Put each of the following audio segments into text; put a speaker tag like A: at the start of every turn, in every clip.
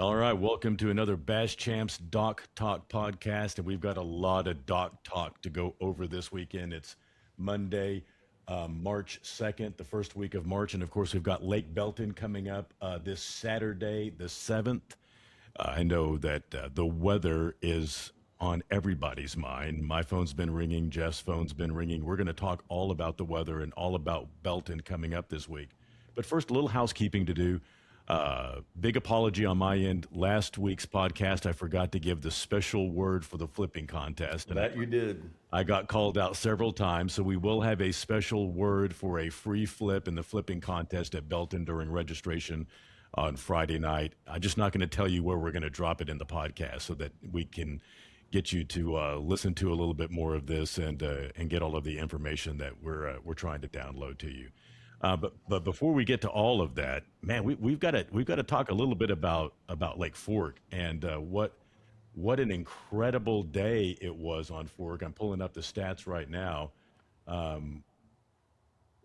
A: All right, welcome to another Bash Champs Doc Talk podcast, and we've got a lot of Doc Talk to go over this weekend. It's Monday, March 2nd, the first week of March, and of course we've got Lake Belton coming up this Saturday, the 7th. I know that the weather is on everybody's mind. My phone's been ringing, Jeff's phone's been ringing. We're going to talk all about the weather and all about Belton coming up this week. But first, a little housekeeping to do. Big apology on my end. Last week's podcast, I forgot to give the special word for the flipping contest. And
B: That you did.
A: I got called out several times, so we will have a special word for a free flip in the flipping contest at Belton during registration on Friday night. I'm just not going to tell you where we're going to drop it in the podcast so that we can get you to listen to a little bit more of this and get all of the information that we're trying to download to you. But before we get to all of that, man, we've got to talk a little bit about Lake Fork and what an incredible day it was on Fork. I'm pulling up the stats right now.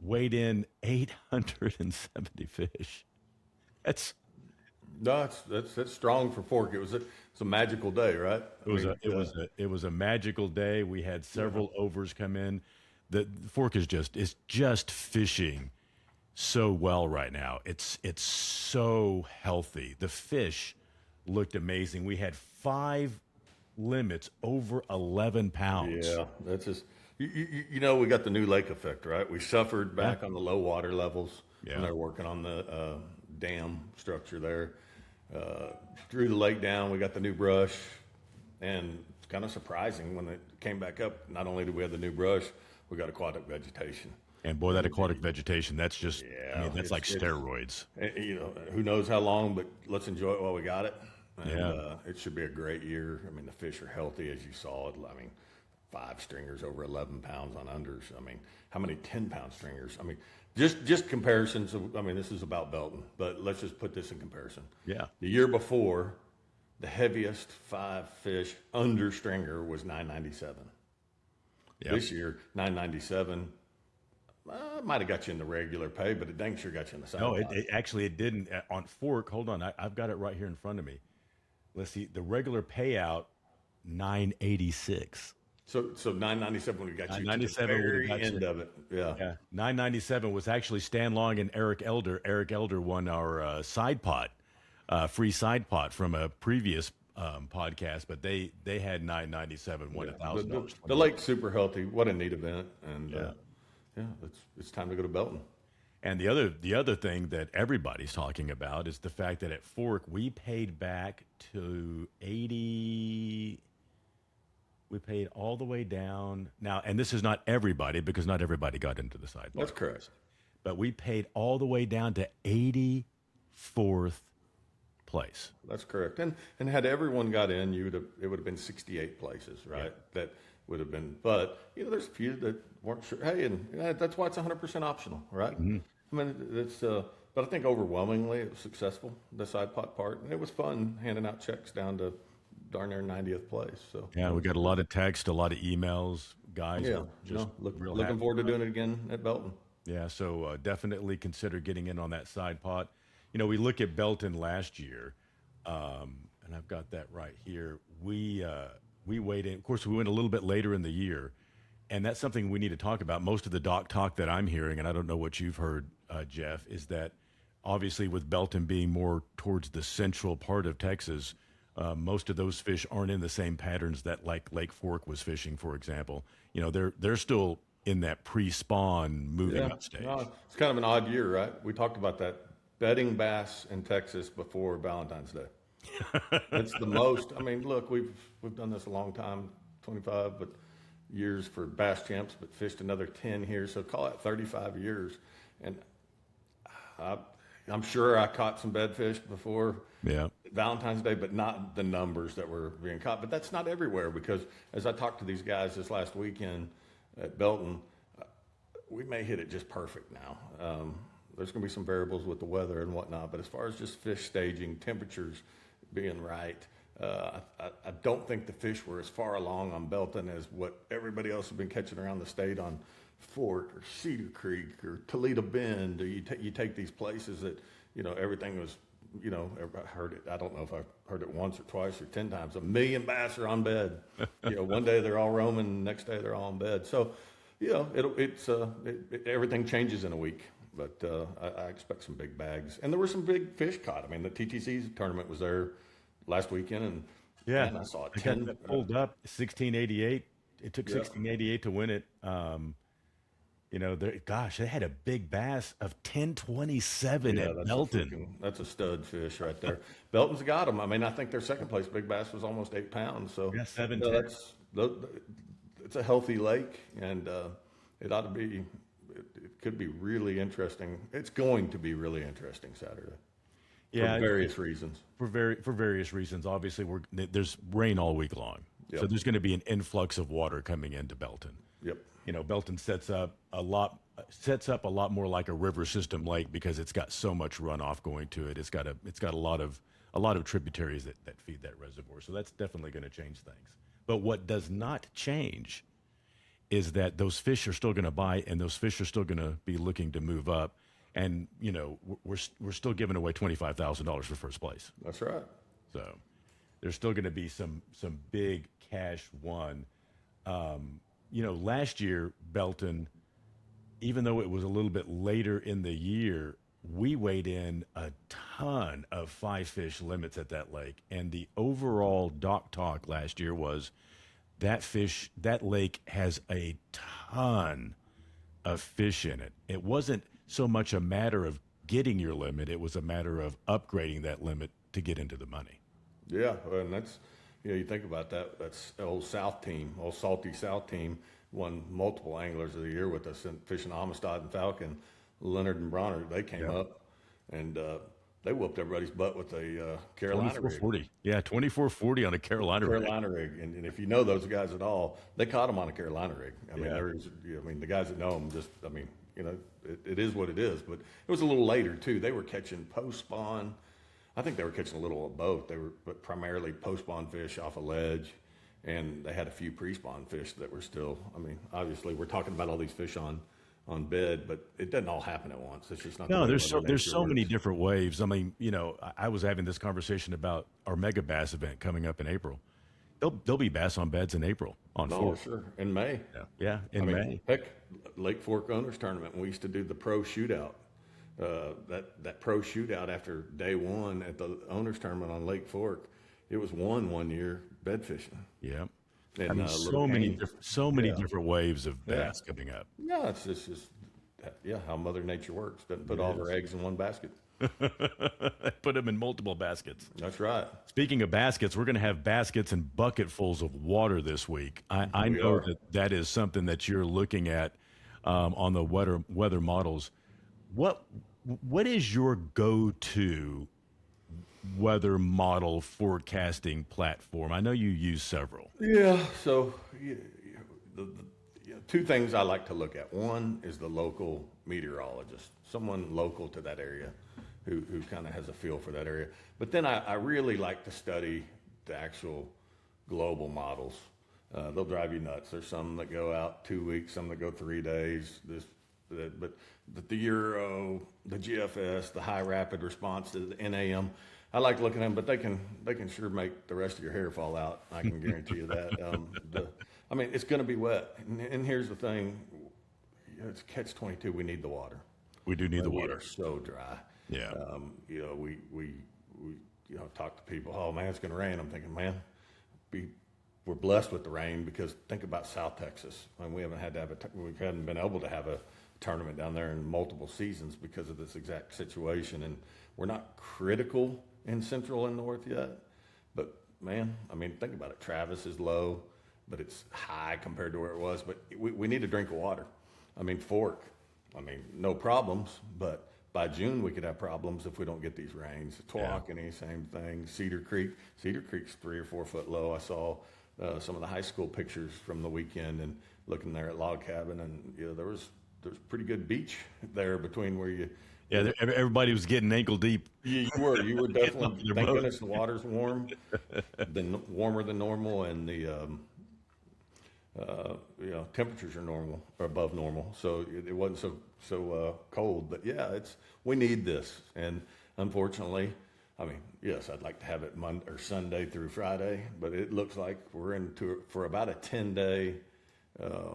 A: Weighed in 870 fish. That's
B: No, that's strong for Fork. It's a magical day, right?
A: it was a magical day. We had several overs come in. The Fork is just fishing so well right now. It's so healthy. The fish looked amazing. We had 5 limits over 11 pounds.
B: Yeah, that's just we got the new lake effect, right? We suffered back on the low water levels
A: Yeah.
B: when they were working on the dam structure there. Drew the lake down. We got the new brush, and it's kind of surprising when it came back up. Not only did we have the new brush, we got aquatic vegetation.
A: And boy, that aquatic vegetation, that's just, I mean, that's
B: it's-
A: like
B: it's-
A: steroids.
B: Who knows how long, but let's enjoy it while we got it. And,
A: Yeah.
B: it should be a great year. I mean, the fish are healthy, as you saw. I mean, 5 stringers over 11 pounds on unders. I mean, how many 10-pound stringers? I mean, just comparisons. I mean, this is about Belton, but let's just put this in comparison.
A: Yeah.
B: The year before, the heaviest 5 fish under stringer was 997.
A: Yep.
B: This year, 997. Might have got you in the regular pay, but it dang sure got you in the side.
A: No, it didn't. On Fork, hold on, I've got it right here in front of me. Let's see, the regular payout, 986.
B: So 997 when we got you to the
A: 997 when we
B: very
A: got you.
B: end of it. Yeah.
A: Yeah, 997 was actually Stan Long and Eric Elder. Eric Elder won our side pot, free side pot from a previous podcast, but they had 997, won $1,000.
B: The lake's super healthy. What a neat event. And
A: Yeah.
B: it's time to go to Belton.
A: And the other thing that everybody's talking about is the fact that at Fork we paid back to 80. We paid all the way down now, and this is not everybody because not everybody got into the side.
B: That's correct.
A: But we paid all the way down to 84th place.
B: That's correct. And had everyone got in, it would have been 68 places, right? That would have been. But there's a few that weren't sure. Hey, and that's why it's 100% optional, right?
A: Mm-hmm.
B: I mean, it's. But I think overwhelmingly it was successful, the side pot part, and it was fun handing out checks down to darn near 90th place. So
A: Yeah, we got a lot of text, a lot of emails, guys.
B: yeah,
A: were just real
B: looking
A: happy.
B: forward to doing it again at Belton.
A: Yeah, so definitely consider getting in on that side pot. We look at Belton last year, and I've got that right here. We weighed in. Of course, we went a little bit later in the year, and that's something we need to talk about. Most of the doc talk that I'm hearing, and I don't know what you've heard, Jeff, is that obviously with Belton being more towards the central part of Texas, most of those fish aren't in the same patterns that like Lake Fork was fishing, for example. They're still in that pre-spawn moving up stage.
B: No, it's kind of an odd year, right? We talked about that bedding bass in Texas before Valentine's Day. It's the most. I mean, look, we've done this a long time, 25 years for bass champs, but fished another 10 here, so call it 35 years. And I'm sure I caught some bedfish before
A: Yeah.
B: Valentine's Day, but not the numbers that were being caught. But that's not everywhere because as I talked to these guys this last weekend at Belton, we may hit it just perfect now. There's going to be some variables with the weather and whatnot, but as far as just fish staging, temperatures being right, I don't think the fish were as far along on Belton as what everybody else has been catching around the state on Fort or Cedar Creek or Toledo Bend. Or you take these places that everything was I heard it. I don't know if I've heard it once or twice or 10 times. 1 million bass are on bed. One day they're all roaming, next day they're all in bed. So, everything changes in a week. But I expect some big bags, and there were some big fish caught. I mean, the TTC tournament was there last weekend, and
A: Yeah,
B: man, I saw
A: I got
B: 10.
A: that pulled up 1688. It took 1688 to win it. Gosh, they had a big bass of 1027
B: Yeah,
A: at Belton.
B: that's a stud fish right there. Belton's got them. I mean, I think their second place big bass was almost 8 pounds. So
A: Yeah, 7
B: you know,
A: 10.
B: it's a healthy lake, and it ought to be. It could be really interesting. It's going to be really interesting Saturday.
A: Yeah,
B: For various reasons.
A: for various reasons. Obviously, there's rain all week long, so
B: Yep.
A: there's going to be an influx of water coming into Belton.
B: Yep.
A: Belton sets up a lot more like a river system lake because it's got so much runoff going to it. It's got a lot of tributaries that feed that reservoir. So that's definitely going to change things. But what does not change is that those fish are still going to bite, and those fish are still going to be looking to move up. And we're still giving away $25,000 for first place.
B: That's right.
A: So there's still going to be some big cash won. Last year, Belton, even though it was a little bit later in the year, we weighed in a ton of 5-fish limits at that lake. And the overall dock talk last year was that lake has a ton of fish in it. It wasn't so much a matter of getting your limit, it was a matter of upgrading that limit to get into the money.
B: Yeah, and that's you think about that. That's the old South team, old salty South team, won multiple anglers of the year with us in fishing Amistad and Falcon. Leonard and Bronner, they came up, and they whooped everybody's butt with a Carolina rig.
A: 2440. Yeah, 2440 on a Carolina rig.
B: And if you know those guys at all, they caught them on a Carolina rig. I mean, the guys that know them it is what it is. But it was a little later too. They were catching post spawn. I think they were catching a little of both. But primarily post spawn fish off a ledge, and they had a few pre spawn fish that were still. I mean, obviously we're talking about all these fish on bed, but it doesn't all happen at once. It's just not.
A: No, there's so many different waves. I mean, I was having this conversation about our mega bass event coming up in April. There'll be bass on beds in April on
B: Oh, sure. In May.
A: Yeah, in May.
B: Heck, Lake Fork Owners Tournament, we used to do the pro shootout. That pro shootout after day one at the Owners Tournament on Lake Fork, it was won one year bed fishing.
A: Yeah.
B: And,
A: I mean, so many different waves of bass coming up.
B: Yeah, it's just how Mother Nature works. Doesn't put all her eggs in one basket.
A: Put them in multiple baskets.
B: That's right.
A: Speaking of baskets, we're going to have baskets and bucketfuls of water this week. I know that is something that you're looking at on the weather models. What is your go-to weather model forecasting platform? I know you use several.
B: Yeah. So the two things I like to look at. One is the local meteorologist, someone local to that area who kind of has a feel for that area. But then I really like to study the actual global models. They'll drive you nuts. There's some that go out 2 weeks, some that go 3 days. But the Euro, the GFS, the high rapid response, the NAM, I like looking at them, but they can sure make the rest of your hair fall out. I can guarantee you that. I mean, it's going to be wet. And here's the thing: it's catch-22. We need the water.
A: We do need the
B: We
A: water.
B: are so dry.
A: Yeah.
B: We talk to people. Oh man, it's going to rain. I'm thinking, man, we're blessed with the rain because think about South Texas. I mean, we haven't been able to have a tournament down there in multiple seasons because of this exact situation, and we're not critical in Central and North yet. But man, I mean, think about it. Travis is low, but it's high compared to where it was. But we need a drink of water. I mean, Fork, no problems, but by June we could have problems if we don't get these rains. Tawakoni, same thing. Cedar Creek's 3 or 4 foot low. I saw some of the high school pictures from the weekend and looking there at Log Cabin, and there's pretty good beach there between where you.
A: Yeah, everybody was getting ankle deep.
B: You were definitely. Thank goodness the water's warmer than normal, and the temperatures are normal or above normal, so it wasn't so cold. But yeah, we need this, and unfortunately, I mean, yes, I'd like to have it Monday or Sunday through Friday, but it looks like we're into for about a 10-day uh,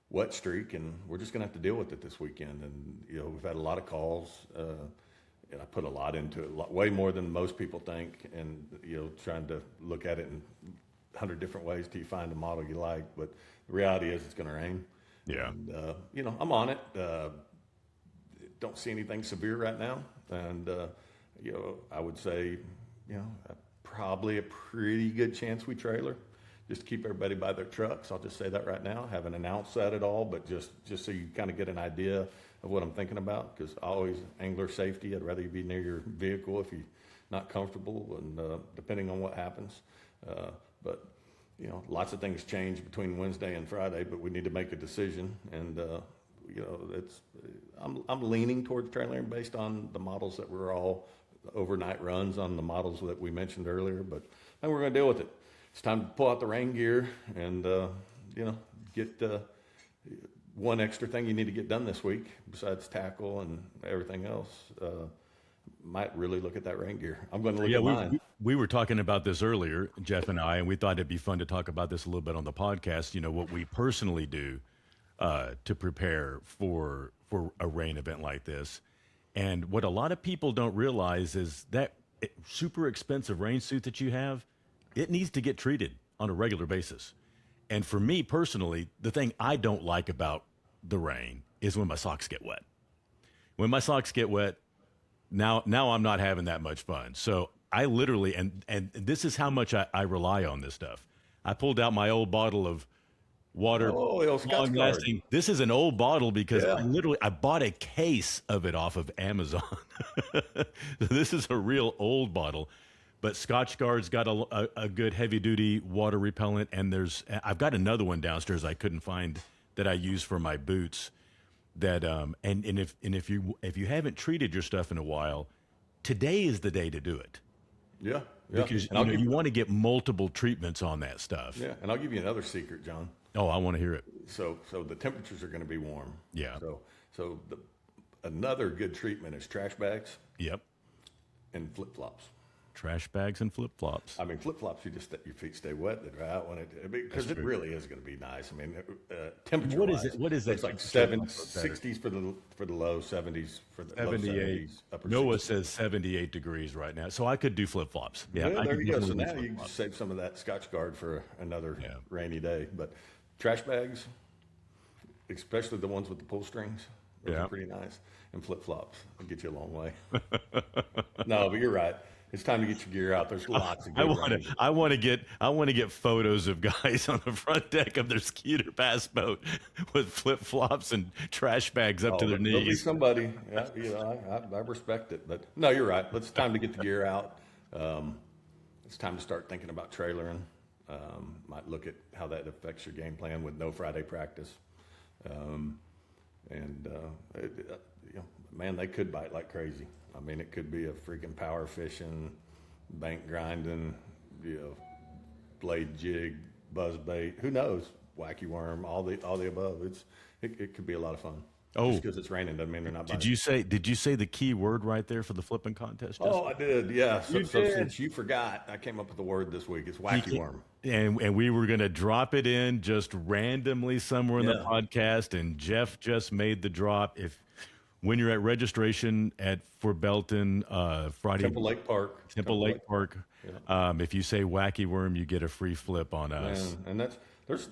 B: wet streak, and we're just going to have to deal with it this weekend. And we've had a lot of calls, and I put a lot into it, way more than most people think. And trying to look at it in 100 different ways till you find a model you like. But the reality is, it's going to rain.
A: Yeah.
B: And I'm on it. Don't see anything severe right now, and I would say, probably a pretty good chance we trailer, just to keep everybody by their trucks. I'll just say that right now. Haven't announced that at all, but just so you kind of get an idea of what I'm thinking about, because always angler safety. I'd rather you be near your vehicle if you're not comfortable, and depending on what happens. But lots of things change between Wednesday and Friday, but we need to make a decision, and I'm leaning towards trailering based on the models that were all overnight runs on the models that we mentioned earlier, but I think we're going to deal with it. It's time to pull out the rain gear and, get one extra thing you need to get done this week besides tackle and everything else. Might really look at that rain gear. I'm going to look at mine.
A: We were talking about this earlier, Jeff and I, and we thought it'd be fun to talk about this a little bit on the podcast. What we personally do to prepare for a rain event like this. And what a lot of people don't realize is that super expensive rain suit that you have, it needs to get treated on a regular basis. And for me personally, the thing I don't like about the rain is when my socks get wet. When my socks get wet, now I'm not having that much fun. So I literally, and this is how much I rely on this stuff. I pulled out my old bottle of water, long lasting. This is an old bottle because I bought a case of it off of Amazon. This is a real old bottle, but Scotch Guard's got a good heavy duty water repellent, and I've got another one downstairs I couldn't find that I use for my boots. That and if you haven't treated your stuff in a while, today is the day to do it.
B: Yeah.
A: Because you want to get multiple treatments on that stuff.
B: Yeah, and I'll give you another secret, John.
A: Oh, I want to hear it.
B: So the temperatures are going to be warm.
A: Yeah.
B: So another good treatment is trash bags.
A: Yep.
B: And flip flops.
A: Trash bags and flip flops.
B: I mean, flip flops, your feet stay wet. They dry out because it really is going to be nice. I mean, temperature.
A: What is it? What is that?
B: It's like 60s for the low, 70s for the
A: 78.
B: Low 70s, upper
A: Noah
B: 60s.
A: says 78 degrees right now, so I could do flip flops. Yeah,
B: there you go. So now you can save some of that Scotch Guard for another rainy day. But trash bags, especially the ones with the pull strings, those are pretty nice. And flip flops will get you a long way. No, but you're right. It's time to get your gear out. There's lots of good
A: I want to get photos of guys on the front deck of their Skeeter bass boat with flip flops and trash bags up to their knees.
B: There'll be somebody. Yeah, I respect it, but no, you're right. It's time to get the gear out. It's time to start thinking about trailering. Might look at how that affects your game plan with no Friday practice. Man, they could bite like crazy. I mean, it could be a freaking power fishing, bank grinding, blade jig, buzz bait. Who knows? Wacky worm, all the above. It could be a lot of fun.
A: Oh,
B: just because it's raining doesn't mean they're not biting.
A: Did you say the key word right there for the flipping contest?
B: Oh, I did. Yeah. So since you forgot, I came up with the word this week. It's wacky worm.
A: And we were going to drop it in just randomly somewhere in the podcast, and Jeff just made the drop. When you're at registration for Belton Friday,
B: Temple Lake Park.
A: Yeah. If you say wacky worm, you get a free flip on us.
B: Man, and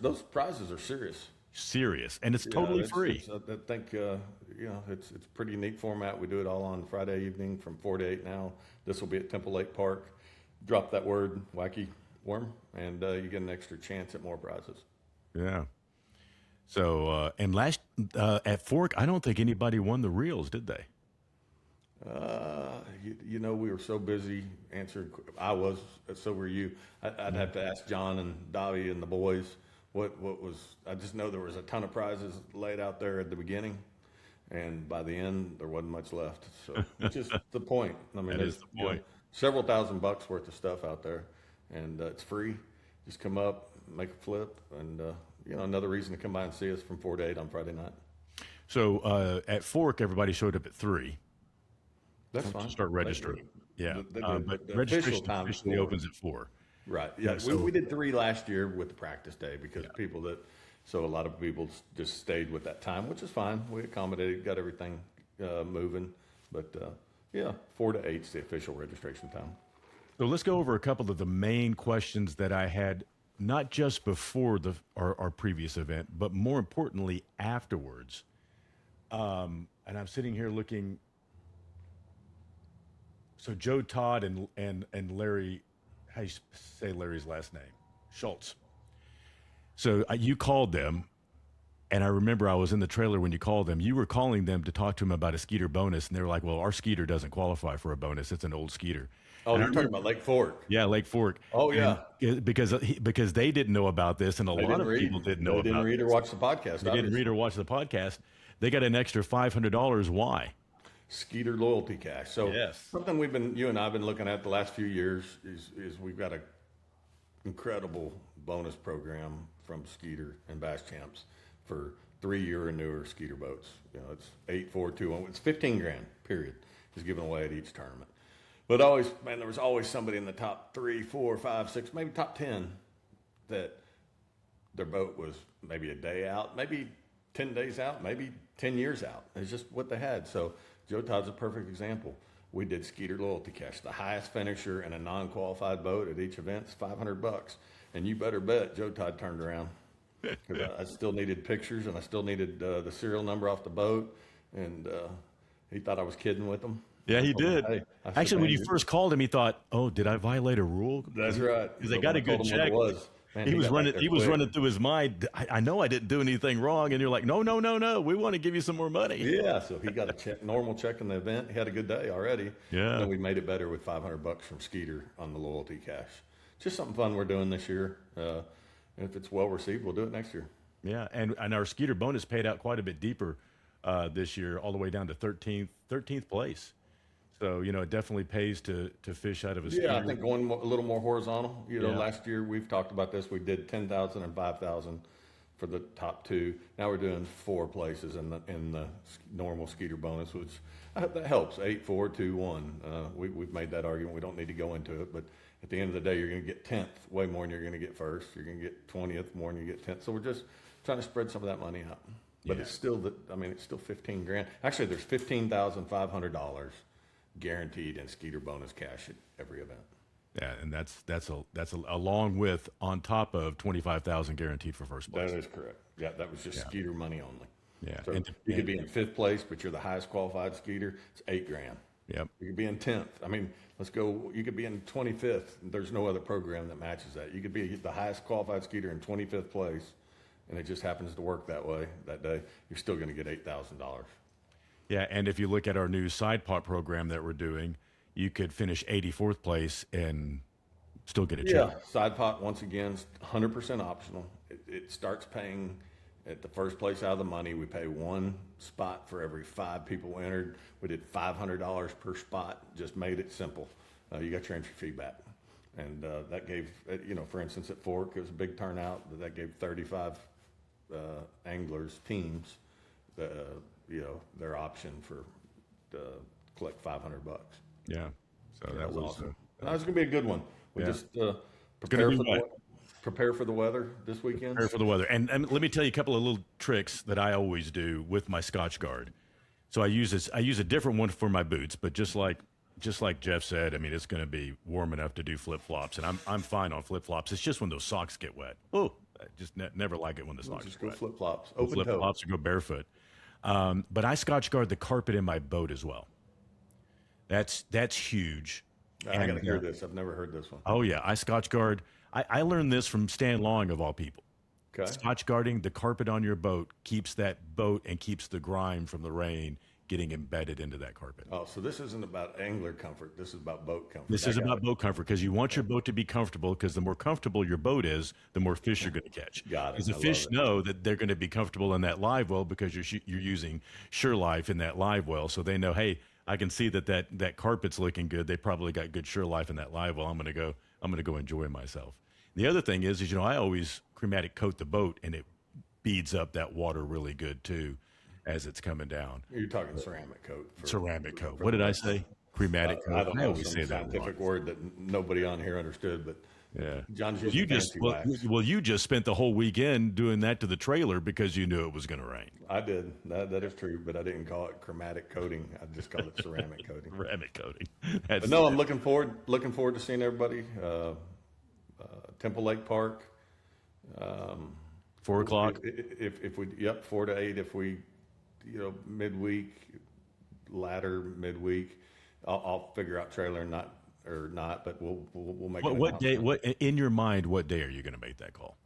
B: those prizes are serious.
A: Serious, and it's totally free.
B: I think it's a pretty neat format. We do it all on Friday evening from 4 to 8 now. This will be at Temple Lake Park. Drop that word, wacky worm, and you get an extra chance at more prizes.
A: Yeah. So, and last at Fork, I don't think anybody won the reels, did they?
B: We were so busy answering. I was, so were you. I'd have to ask John and Davi and the boys what was. I just know there was a ton of prizes laid out there at the beginning, and by the end there wasn't much left. So, which is the point. I mean, there's several $1,000s worth of stuff out there, and it's free. Just come up, make a flip, and another reason to come by and see us from 4 to 8 on Friday night. So
A: at Fork, everybody showed up at 3.
B: That's fine.
A: Start registering. Yeah, but
B: The official
A: registration
B: time is
A: officially
B: 4.
A: opens at 4.
B: Right. Yeah.
A: So
B: We did 3 last year with the practice day because so a lot of people just stayed with that time, which is fine. We accommodated, got everything moving. But yeah, 4 to 8 is the official registration time.
A: so let's go over a couple of the main questions that I had, not just before our previous event, but more importantly afterwards. And I'm sitting here looking. So Joe Todd and Larry, how you say Larry's last name? Schultz. So you called them, and I remember I was in the trailer when you called them. You were calling them to talk to them about a Skeeter bonus, and they were like, "Well, our Skeeter doesn't qualify for a bonus. It's an old Skeeter."
B: Oh,
A: And I
B: you're talking
A: remember,
B: about Lake Fork.
A: yeah, Lake Fork.
B: Oh,
A: And
B: yeah.
A: because they didn't know about this, and a
B: They
A: lot
B: didn't
A: of
B: read.
A: people didn't
B: They
A: know
B: didn't
A: about
B: read or
A: this.
B: watch the podcast.
A: They didn't read or watch the podcast. They got an extra $500. Why?
B: Skeeter loyalty cash. So
A: Yes.
B: something you and I've been looking at the last few years is we've got a incredible bonus program from Skeeter and Bass Champs for 3-year and newer Skeeter boats. You know, it's 8, 4, 2, 1. It's 15 grand, period, is given away at each tournament. But there was always somebody in the top 3, 4, 5, 6, maybe top 10 that their boat was maybe a day out, maybe 10 days out, maybe 10 years out. It's just what they had. So Joe Todd's a perfect example. We did Skeeter loyalty cash. The highest finisher in a non-qualified boat at each event is $500. And you better bet Joe Todd turned around because I still needed pictures and I still needed the serial number off the boat. And he thought I was kidding with him.
A: Yeah, he
B: I told him,
A: did.
B: "Hey," I said,
A: Actually, when
B: "Man,
A: you first called him, he thought, "Oh, did I violate a rule?"
B: That's right.
A: Because they
B: But
A: got
B: when
A: a
B: I told
A: good
B: him what
A: check.
B: it was, man,
A: He was
B: got back
A: running.
B: there
A: He was
B: quick.
A: running through his mind. I know I didn't do anything wrong, and you're like, "No, no, no, no. We want to give you some more money."
B: Yeah, so he got a normal check in the event. He had a good day already.
A: Yeah.
B: And then we made it better with $500 from Skeeter on the loyalty cash. Just something fun we're doing this year. And if it's well received, we'll do it next year.
A: Yeah, and our Skeeter bonus paid out quite a bit deeper this year, all the way down to 13th place. So it definitely pays to fish out of a Skeeter.
B: Yeah, I think going a little more horizontal.
A: Yeah.
B: Last year we've talked about this. We did 10,000 and 5,000 for the top 2. Now we're doing 4 places in the normal Skeeter bonus, which that helps. 8, 4, 2, 1. We've made that argument. We don't need to go into it, but at the end of the day, you're going to get 10th way more than you're going to get first. You're going to get 20th more than you get 10th. So we're just trying to spread some of that money out. But
A: Yeah.
B: it's still it's still 15 grand. Actually, there's $15,500 guaranteed in Skeeter bonus cash at every event.
A: Yeah, and that's along with on top of 25,000 guaranteed for first place.
B: That is correct. Yeah, that was just Skeeter money only.
A: Yeah,
B: So you could be in 5th place, but you're the highest qualified Skeeter. It's 8 grand.
A: Yep.
B: You could be in 10th. I mean, you could be in 25th. There's no other program that matches that. You could be the highest qualified Skeeter in 25th place, and it just happens to work that way that day. You're still going to get $8,000.
A: Yeah, and if you look at our new side pot program that we're doing, you could finish 84th place and still get a check.
B: Yeah, side pot, once again, is 100% optional. It starts paying at the first place out of the money. We pay 1 spot for every 5 people entered. We did $500 per spot, just made it simple. You got your entry fee back. And that gave, for instance, at Fork, it was a big turnout. That gave 35 anglers, teams, their option to collect $500.
A: Yeah, so that was awesome.
B: That was going to be a good one. We
A: Yeah.
B: just
A: be
B: prepare for the weather this weekend.
A: Prepare for the weather. And let me tell you a couple of little tricks that I always do with my Scotch Guard. So I use a different one for my boots, but just like Jeff said, I mean, it's going to be warm enough to do flip-flops, and I'm fine on flip-flops. It's just when those socks get wet. Oh, I just never like it when the socks
B: Just
A: get
B: go
A: wet.
B: flip flops, open toe.
A: Flip-flops or go barefoot. But I Scotch Guard the carpet in my boat as well. That's huge.
B: I got to hear this. I've never heard this one.
A: Oh yeah, I Scotch Guard. I learned this from Stan Long of all people.
B: Okay.
A: Scotch guarding the carpet on your boat keeps that boat and keeps the grime from the rain getting embedded into that carpet.
B: Oh, so this isn't about angler comfort. This is about boat comfort.
A: This is about boat comfort because you want your boat to be comfortable, because the more comfortable your boat is, the more fish you're going to catch.
B: Got it.
A: Because the
B: I love
A: fish
B: it.
A: know that they're going to be comfortable in that live well because you're using Sure Life in that live well, so they know, hey, I can see that carpet's looking good. They probably got good Sure Life in that live well. I'm going to go enjoy myself. The other thing is I always chromatic coat the boat, and it beads up that water really good too as it's coming down.
B: You're talking ceramic coat.
A: Ceramic coat. What did I say? Crematic
B: I
A: coating.
B: don't
A: I
B: know,
A: always
B: some
A: say that wrong.
B: scientific word that nobody on here understood, but
A: Yeah.
B: John's
A: Well,
B: using fancy wax.
A: you just spent the whole weekend doing that to the trailer because you knew it was going to rain.
B: I did. That is true, but I didn't call it chromatic coating. I just called it ceramic coating.
A: Ceramic coating.
B: But no, I'm looking forward to seeing everybody. Temple Lake Park.
A: 4 o'clock.
B: If we, yep, 4 to 8. If we, midweek, latter midweek, I'll figure out trailer or not, but we'll make it.
A: What day? What in your mind? What day are you going to make that call?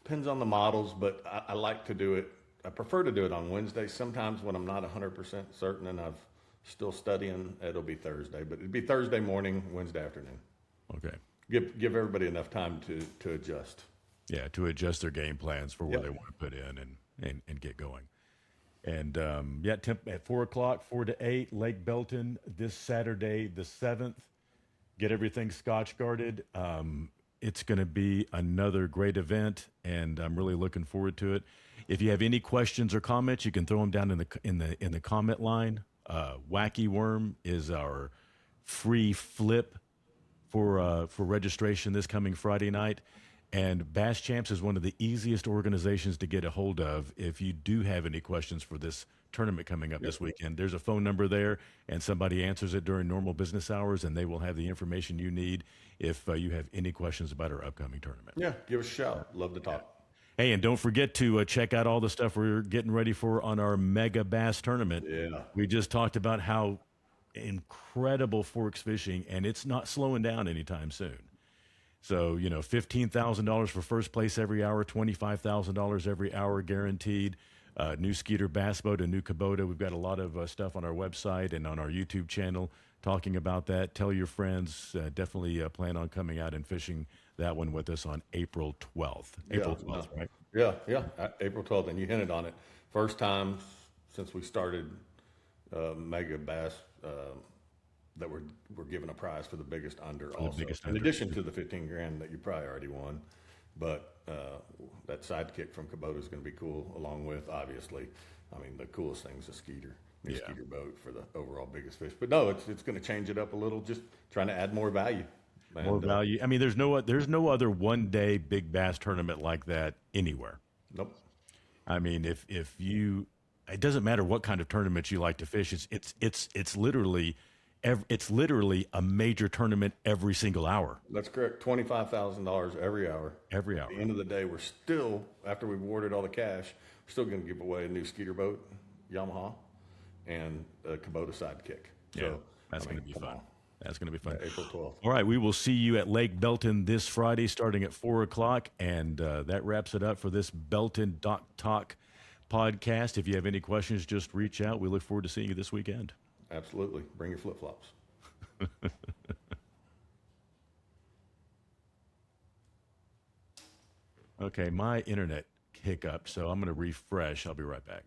B: Depends on the models, but I like to do it. I prefer to do it on Wednesday. Sometimes when I'm not 100% certain and I'm still studying, it'll be Thursday. But it'd be Thursday morning, Wednesday afternoon.
A: Okay.
B: Give everybody enough time to adjust.
A: Yeah, to adjust their game plans for where
B: Yep.
A: they want to put in and get going. And at 4 o'clock, 4 to 8, Lake Belton this Saturday, the 7th. Get everything Scotch guarded. It's going to be another great event, and I'm really looking forward to it. If you have any questions or comments, you can throw them down in the comment line. Wacky Worm is our free flip for registration this coming Friday night. And Bass Champs is one of the easiest organizations to get a hold of if you do have any questions for this tournament coming up this weekend. There's a phone number there, and somebody answers it during normal business hours, and they will have the information you need if you have any questions about our upcoming tournament.
B: Yeah, give us a shout. Love to talk.
A: Hey, and don't forget to check out all the stuff we're getting ready for on our Mega Bass Tournament.
B: Yeah.
A: We just talked about how incredible Forks fishing, and it's not slowing down anytime soon. So, $15,000 for first place every hour, $25,000 every hour guaranteed. New Skeeter bass boat, a new Kubota. We've got a lot of stuff on our website and on our YouTube channel talking about that. Tell your friends. Definitely plan on coming out and fishing that one with us on April 12th. April 12th, right?
B: Yeah, April 12th, and you hinted on it. First time since we started Mega Bass that we're giving a prize for the biggest under also. In addition to the 15 grand that you probably already won. But that sidekick from Kubota is going to be cool, along with, obviously, the coolest thing is a Skeeter. Skeeter boat for the overall biggest fish. But no, it's going to change it up a little, just trying to add more value.
A: More value. There's no other one-day big bass tournament like that anywhere.
B: Nope.
A: If you, it doesn't matter what kind of tournament you like to fish. It's literally a major tournament every single hour.
B: That's correct. $25,000 every hour.
A: Every hour.
B: At the end of the day, we're still, after we've awarded all the cash, we're still going to give away a new Skeeter boat, Yamaha, and a Kubota sidekick. So
A: that's going to be fun. That's going to be fun.
B: April 12th.
A: All right, we will see you at Lake Belton this Friday starting at 4 o'clock, and that wraps it up for this Belton Dock Talk podcast. If you have any questions, just reach out. We look forward to seeing you this weekend.
B: Absolutely. Bring your flip-flops.
A: Okay, my internet hiccuped, so I'm going to refresh. I'll be right back.